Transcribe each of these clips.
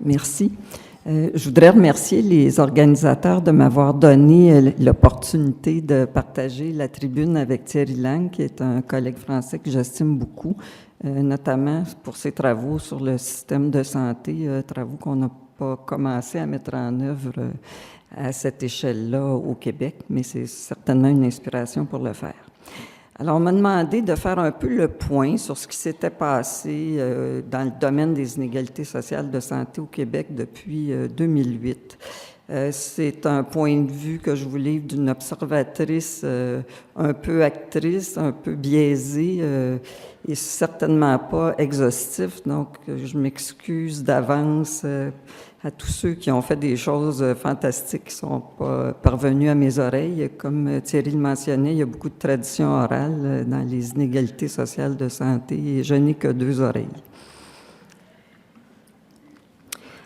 Merci. Je voudrais remercier les organisateurs de m'avoir donné l'opportunité de partager la tribune avec Thierry Lang, qui est un collègue français que j'estime beaucoup, notamment pour ses travaux sur le système de santé, travaux qu'on n'a pas commencé à mettre en œuvre à cette échelle-là au Québec, mais c'est certainement une inspiration pour le faire. Alors, on m'a demandé de faire un peu le point sur ce qui s'était passé dans le domaine des inégalités sociales de santé au Québec depuis 2008. C'est un point de vue que je vous livre d'une observatrice un peu actrice, un peu biaisée et certainement pas exhaustif. Donc, je m'excuse d'avance à tous ceux qui ont fait des choses fantastiques qui ne sont pas parvenues à mes oreilles. Comme Thierry le mentionnait, il y a beaucoup de traditions orales dans les inégalités sociales de santé et je n'ai que 2 oreilles.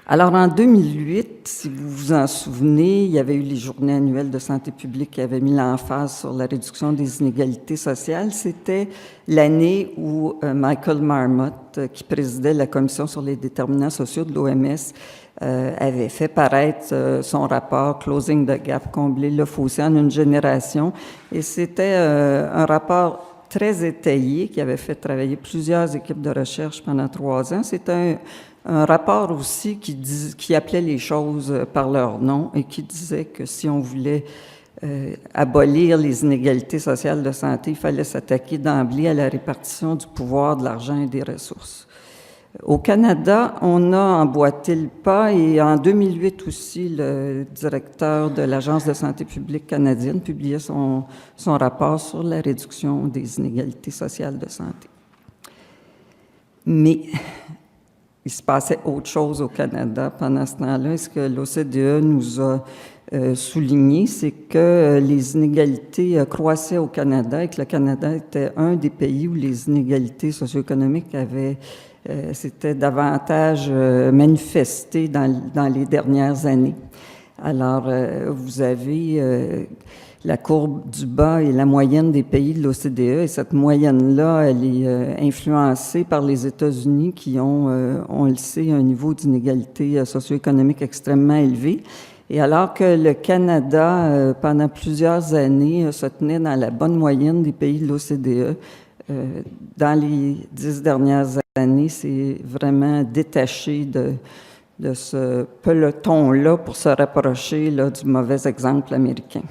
Alors, en 2008, si vous vous en souvenez, il y avait eu les journées annuelles de santé publique qui avaient mis l'emphase sur la réduction des inégalités sociales. C'était l'année où Michael Marmot, qui présidait la Commission sur les déterminants sociaux de l'OMS, avait fait paraître son rapport « Closing the Gap », combler le fossé en une génération. Et c'était un rapport très étayé qui avait fait travailler plusieurs équipes de recherche pendant 3 ans. C'était un rapport aussi qui appelait les choses par leur nom et qui disait que si on voulait abolir les inégalités sociales de santé, il fallait s'attaquer d'emblée à la répartition du pouvoir, de l'argent et des ressources. Au Canada, on a emboîté le pas et en 2008 aussi, le directeur de l'Agence de santé publique canadienne publiait son rapport sur la réduction des inégalités sociales de santé. Mais il se passait autre chose au Canada pendant ce temps-là. Et ce que l'OCDE nous a souligné, c'est que les inégalités croissaient au Canada et que le Canada était un des pays où les inégalités socio-économiques s'étaient davantage manifestées dans les dernières années. Alors, vous avez la courbe du bas et la moyenne des pays de l'OCDE, et cette moyenne-là, elle est influencée par les États-Unis qui ont, on le sait, un niveau d'inégalité socio-économique extrêmement élevé. Et alors que le Canada, pendant plusieurs années, se tenait dans la bonne moyenne des pays de l'OCDE, dans les 10 dernières années, c'est vraiment détaché de ce peloton-là pour se rapprocher là, du mauvais exemple américain.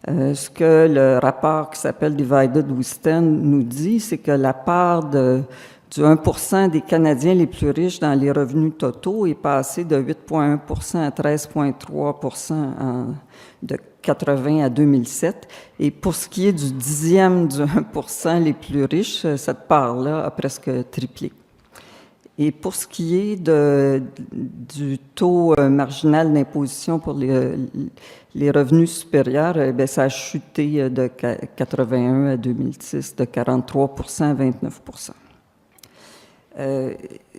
Ce que le rapport qui s'appelle « Divided We Stand » nous dit, c'est que la part du 1% des Canadiens les plus riches dans les revenus totaux est passée de 8,1% à 13,3% de 80 à 2007. Et pour ce qui est du 10e du 1% les plus riches, cette part-là a presque triplé. Et pour ce qui est du taux marginal d'imposition pour les revenus supérieurs, bien, ça a chuté de 81 à 2006, de 43% à 29%.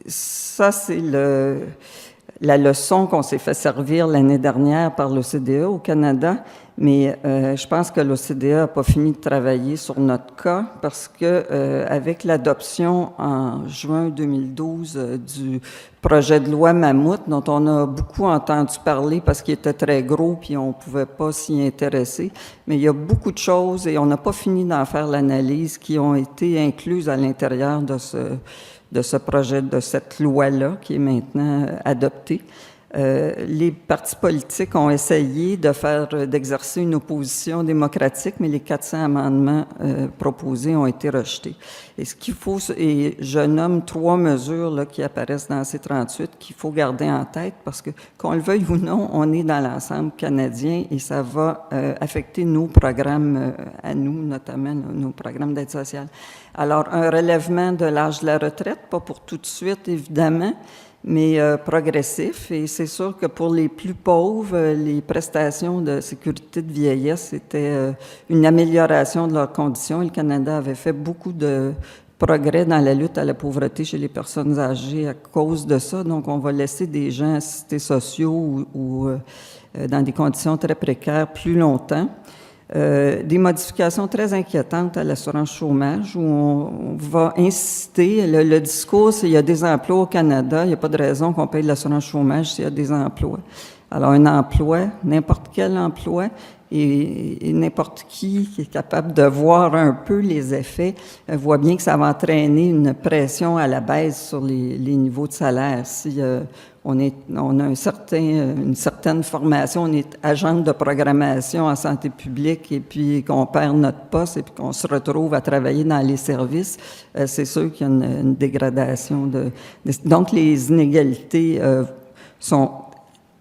Ça, c'est la leçon qu'on s'est fait servir l'année dernière par l'OCDE au Canada, mais je pense que l'OCDE n'a pas fini de travailler sur notre cas parce que avec l'adoption en juin 2012 du projet de loi Mammouth, dont on a beaucoup entendu parler parce qu'il était très gros puis on ne pouvait pas s'y intéresser, mais il y a beaucoup de choses et on n'a pas fini d'en faire l'analyse qui ont été incluses à l'intérieur de ce projet, de cette loi-là qui est maintenant adoptée. Les partis politiques ont essayé d'exercer une opposition démocratique, mais les 400 amendements proposés ont été rejetés. Et ce qu'il faut, et je nomme 3 mesures là, qui apparaissent dans ces 38 qu'il faut garder en tête parce que, qu'on le veuille ou non, on est dans l'ensemble canadien et ça va affecter nos programmes à nous, notamment nos programmes d'aide sociale. Alors, un relèvement de l'âge de la retraite, pas pour tout de suite, évidemment, mais progressif. Et c'est sûr que pour les plus pauvres, les prestations de sécurité de vieillesse, c'était une amélioration de leurs conditions. Et le Canada avait fait beaucoup de progrès dans la lutte à la pauvreté chez les personnes âgées à cause de ça. Donc, on va laisser des gens assistés sociaux ou dans des conditions très précaires plus longtemps. des modifications très inquiétantes à l'assurance chômage où on va inciter, le discours, c'est qu'il y a des emplois au Canada, il n'y a pas de raison qu'on paye de l'assurance chômage s'il y a des emplois. Alors, un emploi, n'importe quel emploi, et n'importe qui est capable de voir un peu les effets voit bien que ça va entraîner une pression à la baisse sur les niveaux de salaire. Si on a une certaine formation, on est agent de programmation en santé publique et puis qu'on perd notre poste et puis qu'on se retrouve à travailler dans les services, c'est sûr qu'il y a une dégradation. Donc, les inégalités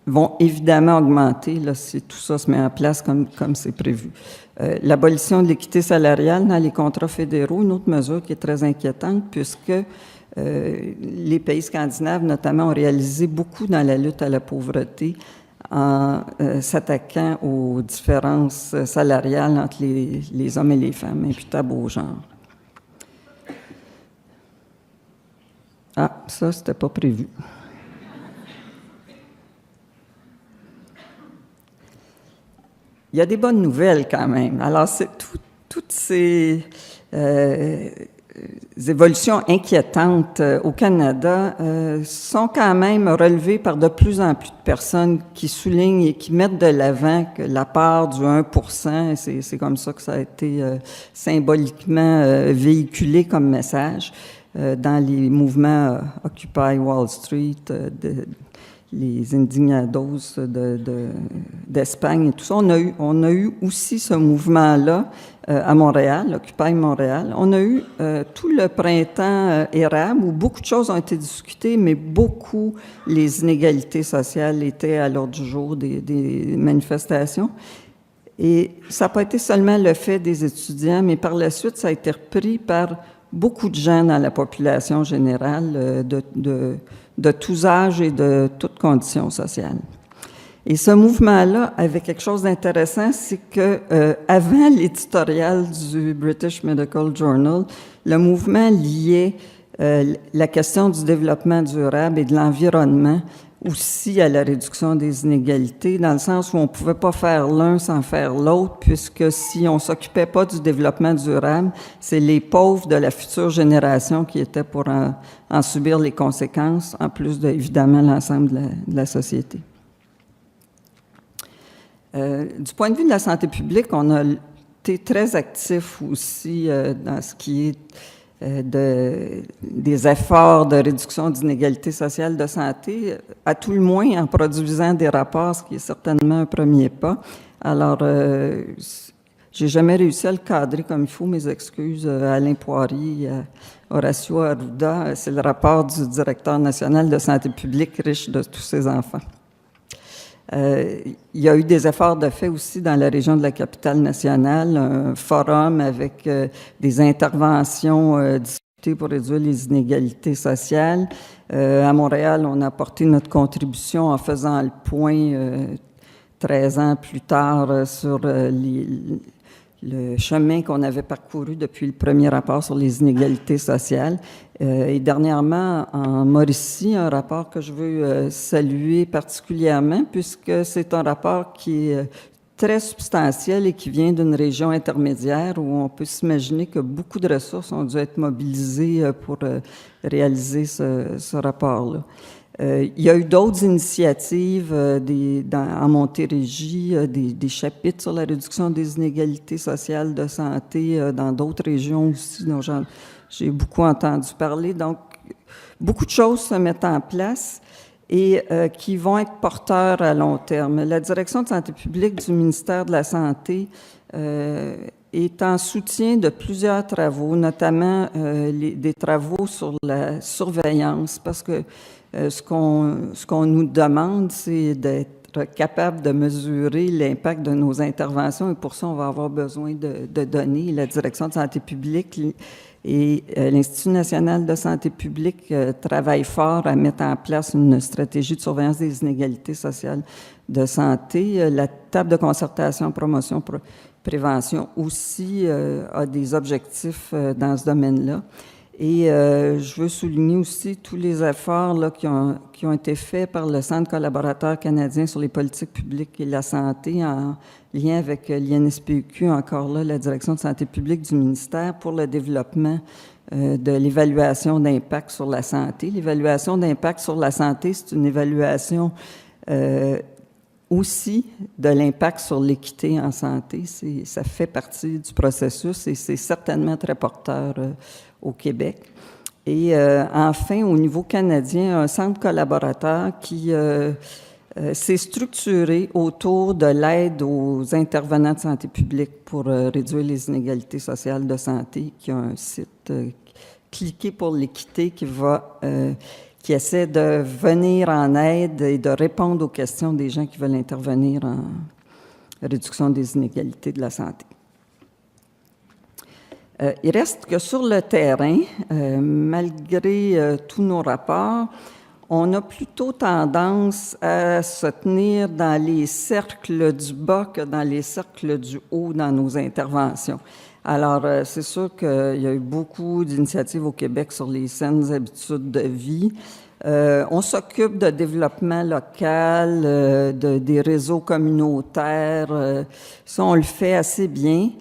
vont évidemment augmenter là, si tout ça se met en place comme c'est prévu. L'abolition de l'équité salariale dans les contrats fédéraux, une autre mesure qui est très inquiétante puisque les pays scandinaves, notamment, ont réalisé beaucoup dans la lutte à la pauvreté en s'attaquant aux différences salariales entre les hommes et les femmes imputables au genre. Ah, ça, c'était pas prévu. Il y a des bonnes nouvelles quand même. Alors, toutes ces évolutions inquiétantes au Canada sont quand même relevées par de plus en plus de personnes qui soulignent et qui mettent de l'avant que la part du 1%, c'est comme ça que ça a été symboliquement véhiculé comme message dans les mouvements Occupy Wall Street, les indignados d'Espagne et tout ça. On a eu aussi ce mouvement-là à Montréal, Occupy Montréal. On a eu tout le printemps érable où beaucoup de choses ont été discutées, mais beaucoup les inégalités sociales étaient à l'ordre du jour des manifestations. Et ça n'a pas été seulement le fait des étudiants, mais par la suite, ça a été repris par beaucoup de gens dans la population générale de tous âges et de toutes conditions sociales. Et ce mouvement-là avait quelque chose d'intéressant, c'est que avant l'éditorial du British Medical Journal, le mouvement liait la question du développement durable et de l'environnement aussi à la réduction des inégalités, dans le sens où on ne pouvait pas faire l'un sans faire l'autre, puisque si on ne s'occupait pas du développement durable, c'est les pauvres de la future génération qui étaient pour en subir les conséquences, en plus de, évidemment, l'ensemble de la société. Du point de vue de la santé publique, on a été très actifs aussi dans ce qui est des efforts de réduction d'inégalités sociales de santé, à tout le moins en produisant des rapports, ce qui est certainement un premier pas. Alors, j'ai jamais réussi à le cadrer comme il faut, mes excuses à Alain Poirier, à Horacio Arruda. C'est le rapport du directeur national de santé publique riche de tous ses enfants. Il y a eu des efforts de fait aussi dans la région de la capitale nationale, un forum avec des interventions discutées pour réduire les inégalités sociales. À Montréal, on a apporté notre contribution en faisant le point 13 ans plus tard sur le chemin qu'on avait parcouru depuis le premier rapport sur les inégalités sociales. Et dernièrement, en Mauricie, un rapport que je veux saluer particulièrement, puisque c'est un rapport qui est très substantiel et qui vient d'une région intermédiaire où on peut s'imaginer que beaucoup de ressources ont dû être mobilisées pour réaliser ce rapport-là. Il y a eu d'autres initiatives en Montérégie, des chapitres sur la réduction des inégalités sociales de santé dans d'autres régions aussi, dont j'ai beaucoup entendu parler. Donc, beaucoup de choses se mettent en place et qui vont être porteurs à long terme. La direction de santé publique du ministère de la Santé est en soutien de plusieurs travaux, notamment des travaux sur la surveillance, parce que ce qu'on nous demande, c'est d'être capable de mesurer l'impact de nos interventions et pour ça, on va avoir besoin de données. La Direction de santé publique et l'Institut national de santé publique travaillent fort à mettre en place une stratégie de surveillance des inégalités sociales de santé. La table de concertation, promotion, prévention aussi a des objectifs dans ce domaine-là. Et je veux souligner aussi tous les efforts là, qui ont été faits par le Centre collaborateur canadien sur les politiques publiques et la santé en lien avec l'INSPQ, encore là, la direction de santé publique du ministère, pour le développement de l'évaluation d'impact sur la santé. L'évaluation d'impact sur la santé, c'est une évaluation aussi de l'impact sur l'équité en santé. Ça fait partie du processus et c'est certainement très porteur au Québec. Et enfin, au niveau canadien, un centre collaborateur qui s'est structuré autour de l'aide aux intervenants de santé publique pour réduire les inégalités sociales de santé, qui a un site Cliquez pour l'équité qui essaie de venir en aide et de répondre aux questions des gens qui veulent intervenir en réduction des inégalités de la santé. Il reste que sur le terrain, malgré tous nos rapports, on a plutôt tendance à se tenir dans les cercles du bas que dans les cercles du haut dans nos interventions. Alors, c'est sûr qu'il y a eu beaucoup d'initiatives au Québec sur les saines habitudes de vie. On s'occupe de développement local, des réseaux communautaires. Ça, on le fait assez bien.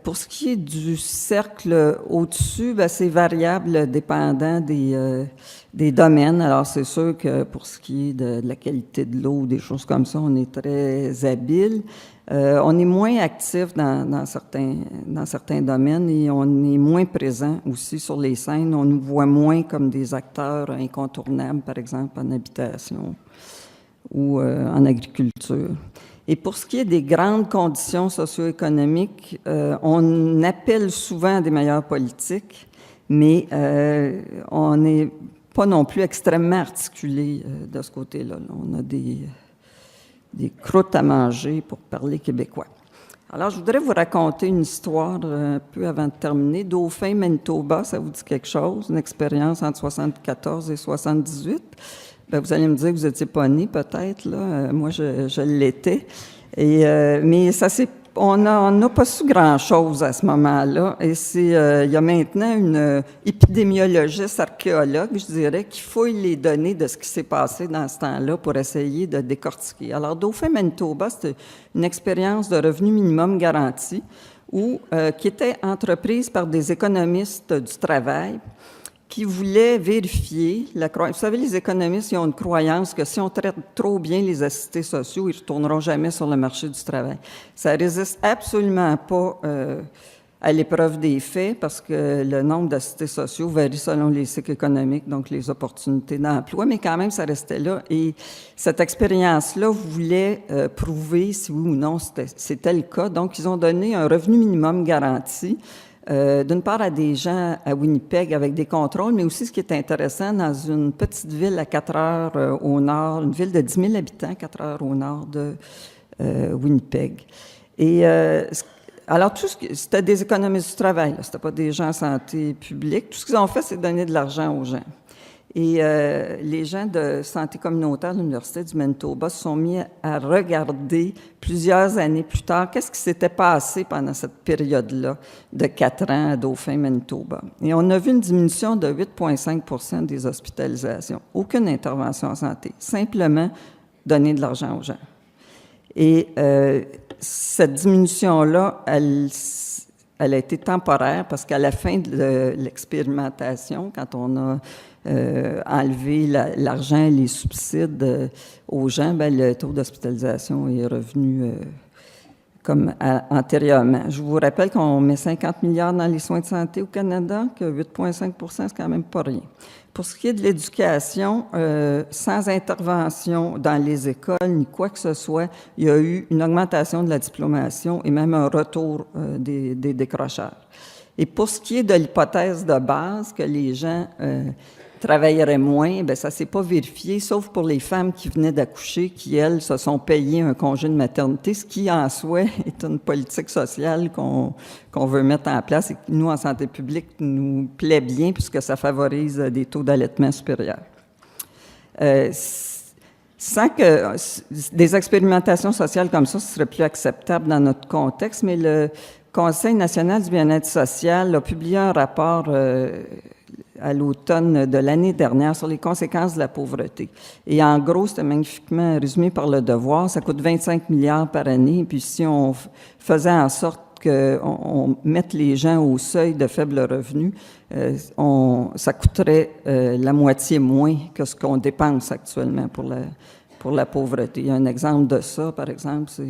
Pour ce qui est du cercle au-dessus, ben, c'est variable dépendant des domaines. Alors, c'est sûr que pour ce qui est de la qualité de l'eau, des choses comme ça, on est très habile. On est moins actif dans certains domaines et on est moins présent aussi sur les scènes. On nous voit moins comme des acteurs incontournables, par exemple, en habitation ou en agriculture. Et pour ce qui est des grandes conditions socio-économiques, on appelle souvent à des meilleures politiques, mais on n'est pas non plus extrêmement articulé de ce côté-là. On a des croûtes à manger, pour parler québécois. Alors, je voudrais vous raconter une histoire un peu avant de terminer. Dauphin, Manitoba, ça vous dit quelque chose? Une expérience entre 74 et 78. Bien, vous allez me dire que vous n'étiez pas né, peut-être, là. Moi, je l'étais. Mais on n'a pas su grand-chose à ce moment-là. Et il y a maintenant une épidémiologiste archéologue, je dirais, qui fouille les données de ce qui s'est passé dans ce temps-là pour essayer de décortiquer. Alors, Dauphin, Manitoba, c'était une expérience de revenu minimum garanti qui était entreprise par des économistes du travail qui voulaient vérifier la croyance. Vous savez, les économistes, ils ont une croyance que si on traite trop bien les assistés sociaux, ils ne retourneront jamais sur le marché du travail. Ça ne résiste absolument pas à l'épreuve des faits parce que le nombre d'assistés sociaux varie selon les cycles économiques, donc les opportunités d'emploi, mais quand même, ça restait là. Et cette expérience-là voulait prouver si oui ou non c'était le cas. Donc, ils ont donné un revenu minimum garanti d'une part à des gens à Winnipeg avec des contrôles, mais aussi ce qui est intéressant, dans une petite ville à 4 heures au nord, une ville de 10 000 habitants, 4 heures au nord de Winnipeg. Et alors, c'était des économistes du travail, c'était pas des gens en santé publique. Tout ce qu'ils ont fait, c'est donner de l'argent aux gens. Et les gens de santé communautaire de l'Université du Manitoba se sont mis à regarder plusieurs années plus tard qu'est-ce qui s'était passé pendant cette période-là de 4 ans à Dauphin, Manitoba. Et on a vu une diminution de 8,5 % des hospitalisations. Aucune intervention en santé, simplement donner de l'argent aux gens. Et cette diminution-là, elle a été temporaire parce qu'à la fin de l'expérimentation, quand on a enlevé l'argent et les subsides aux gens, bien, le taux d'hospitalisation est revenu comme antérieurement. Je vous rappelle qu'on met 50 milliards dans les soins de santé au Canada, que 8,5 %, c'est quand même pas rien. Pour ce qui est de l'éducation, sans intervention dans les écoles ni quoi que ce soit, il y a eu une augmentation de la diplomation et même un retour des décrocheurs. Et pour ce qui est de l'hypothèse de base, que les gens travailleraient moins, bien, ça ne s'est pas vérifié, sauf pour les femmes qui venaient d'accoucher, qui, elles, se sont payées un congé de maternité, ce qui, en soi, est une politique sociale qu'on veut mettre en place et qui, nous, en santé publique, nous plaît bien puisque ça favorise des taux d'allaitement supérieurs. Sans que des expérimentations sociales comme ça, ce serait plus acceptable dans notre contexte, mais Conseil national du bien-être social a publié un rapport à l'automne de l'année dernière sur les conséquences de la pauvreté. Et en gros, c'était magnifiquement résumé par Le Devoir, ça coûte 25 milliards par année, puis si on faisait en sorte qu'on mette les gens au seuil de faible revenu, ça coûterait la moitié moins que ce qu'on dépense actuellement pour la pauvreté. Il y a un exemple de ça, par exemple, c'est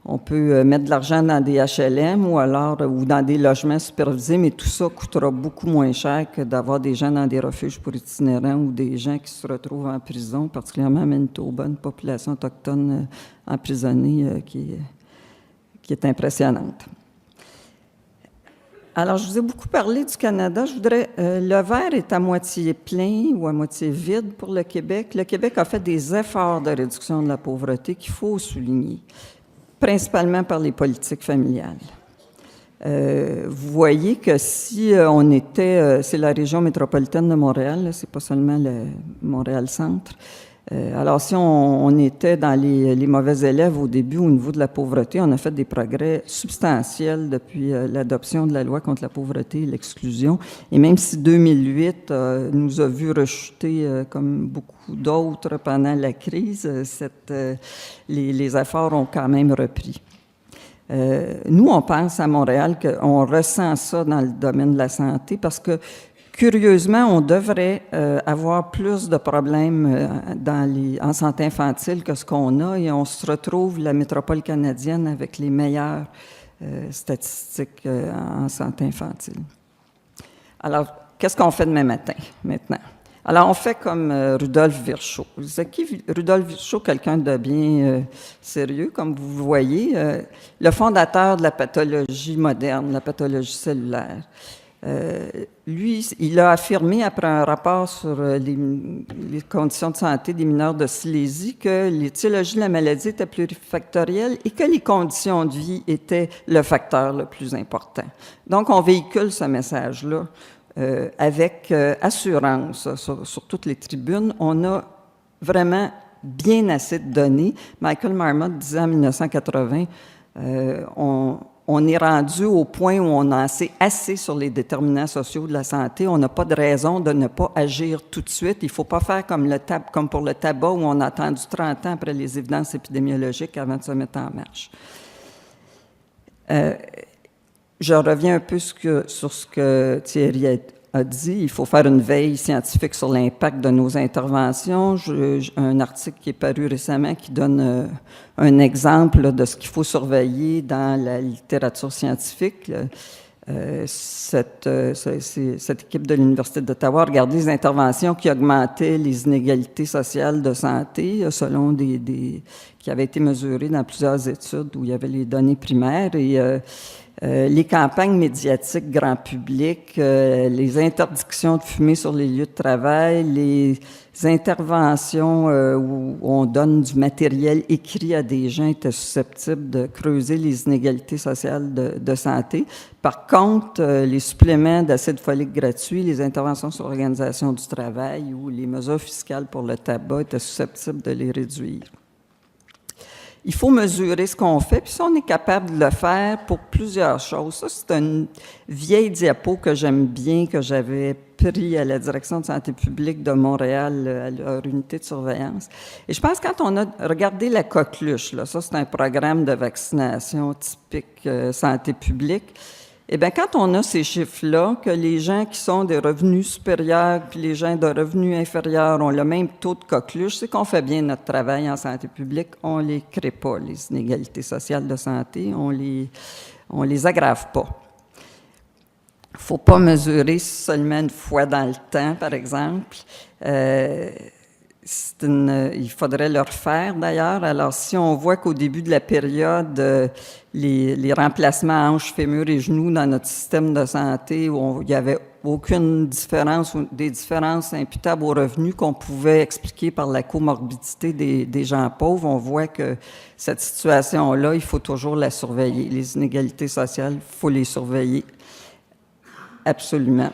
on peut mettre de l'argent dans des HLM ou dans des logements supervisés, mais tout ça coûtera beaucoup moins cher que d'avoir des gens dans des refuges pour itinérants ou des gens qui se retrouvent en prison, particulièrement à Manitoba, une population autochtone emprisonnée qui est impressionnante. Alors, je vous ai beaucoup parlé du Canada. Le verre est à moitié plein ou à moitié vide pour le Québec. Le Québec a fait des efforts de réduction de la pauvreté qu'il faut souligner, principalement par les politiques familiales. Vous voyez que si on était, c'est la région métropolitaine de Montréal, c'est pas seulement le Montréal-Centre. Alors, si on était dans les mauvais élèves au début au niveau de la pauvreté, on a fait des progrès substantiels depuis l'adoption de la loi contre la pauvreté et l'exclusion. Et même si 2008 nous a vu rechuter comme beaucoup d'autres pendant la crise, les efforts ont quand même repris. Nous, on pense à Montréal qu'on ressent ça dans le domaine de la santé parce que curieusement, on devrait avoir plus de problèmes en santé infantile que ce qu'on a et on se retrouve, la métropole canadienne, avec les meilleures statistiques en santé infantile. Alors, qu'est-ce qu'on fait demain matin, maintenant? Alors, on fait comme Rudolf Virchow. C'est qui Rudolf Virchow? Quelqu'un de bien sérieux, comme vous le voyez, le fondateur de la pathologie moderne, la pathologie cellulaire. Lui, il a affirmé, après un rapport sur les conditions de santé des mineurs de Silésie, que l'étiologie de la maladie était plurifactorielle et que les conditions de vie étaient le facteur le plus important. Donc, on véhicule ce message-là avec assurance sur toutes les tribunes. On a vraiment bien assez de données. Michael Marmot disait en 1980, on est rendu au point où on en sait assez sur les déterminants sociaux de la santé. On n'a pas de raison de ne pas agir tout de suite. Il ne faut pas faire comme pour le tabac où on a attendu 30 ans après les évidences épidémiologiques avant de se mettre en marche. Je reviens un peu sur ce que Thierry a dit. Il faut faire une veille scientifique sur l'impact de nos interventions. Un article qui est paru récemment qui donne un exemple de ce qu'il faut surveiller dans la littérature scientifique. Cette équipe de l'Université d'Ottawa a regardé les interventions qui augmentaient les inégalités sociales de santé selon qui avaient été mesurées dans plusieurs études où il y avait les données primaires et les campagnes médiatiques grand public, les interdictions de fumer sur les lieux de travail, les interventions où on donne du matériel écrit à des gens étaient susceptibles de creuser les inégalités sociales de santé. Par contre, les suppléments d'acide folique gratuits, les interventions sur l'organisation du travail ou les mesures fiscales pour le tabac étaient susceptibles de les réduire. Il faut mesurer ce qu'on fait, puis ça, on est capable de le faire pour plusieurs choses. Ça, c'est une vieille diapo que j'aime bien, que j'avais pris à la Direction de santé publique de Montréal, à leur unité de surveillance. Et je pense que quand on a regardé la coqueluche, là, ça, c'est un programme de vaccination typique santé publique, eh bien, quand on a ces chiffres-là, que les gens qui sont des revenus supérieurs puis les gens de revenus inférieurs ont le même taux de coqueluche, c'est qu'on fait bien notre travail en santé publique. On les crée pas, les inégalités sociales de santé, on les aggrave pas. Il faut pas mesurer seulement une fois dans le temps, par exemple. Il faudrait le refaire, d'ailleurs. Alors, si on voit qu'au début de la période, les remplacements hanches, fémurs et genoux dans notre système de santé, où il n'y avait aucune différence ou des différences imputables aux revenus qu'on pouvait expliquer par la comorbidité des gens pauvres, on voit que cette situation-là, il faut toujours la surveiller. Les inégalités sociales, il faut les surveiller. Absolument.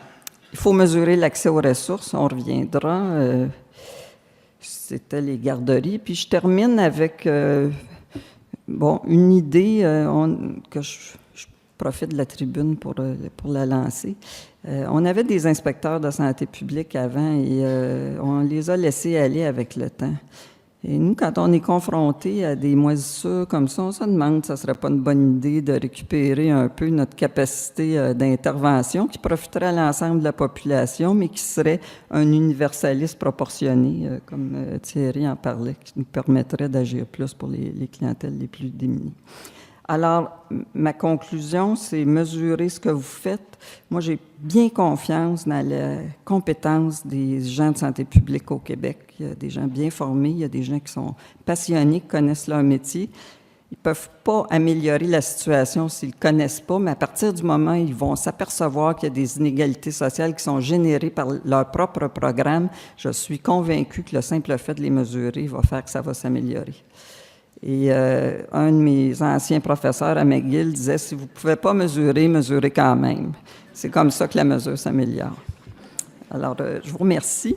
Il faut mesurer l'accès aux ressources, on reviendra. C'était les garderies. Puis je termine avec une idée que profite de la tribune pour la lancer. On avait des inspecteurs de santé publique avant et on les a laissés aller avec le temps. Et nous, quand on est confronté à des moisissures comme ça, on se demande si ce ne serait pas une bonne idée de récupérer un peu notre capacité d'intervention qui profiterait à l'ensemble de la population, mais qui serait un universalisme proportionné, comme Thierry en parlait, qui nous permettrait d'agir plus pour les clientèles les plus démunies. Alors, ma conclusion, c'est mesurer ce que vous faites. Moi, j'ai bien confiance dans la compétence des gens de santé publique au Québec. Il y a des gens bien formés, il y a des gens qui sont passionnés, qui connaissent leur métier. Ils ne peuvent pas améliorer la situation s'ils ne connaissent pas, mais à partir du moment où ils vont s'apercevoir qu'il y a des inégalités sociales qui sont générées par leur propre programme, je suis convaincue que le simple fait de les mesurer va faire que ça va s'améliorer. Et un de mes anciens professeurs à McGill disait « Si vous ne pouvez pas mesurer, mesurez quand même ». C'est comme ça que la mesure s'améliore. Alors, je vous remercie.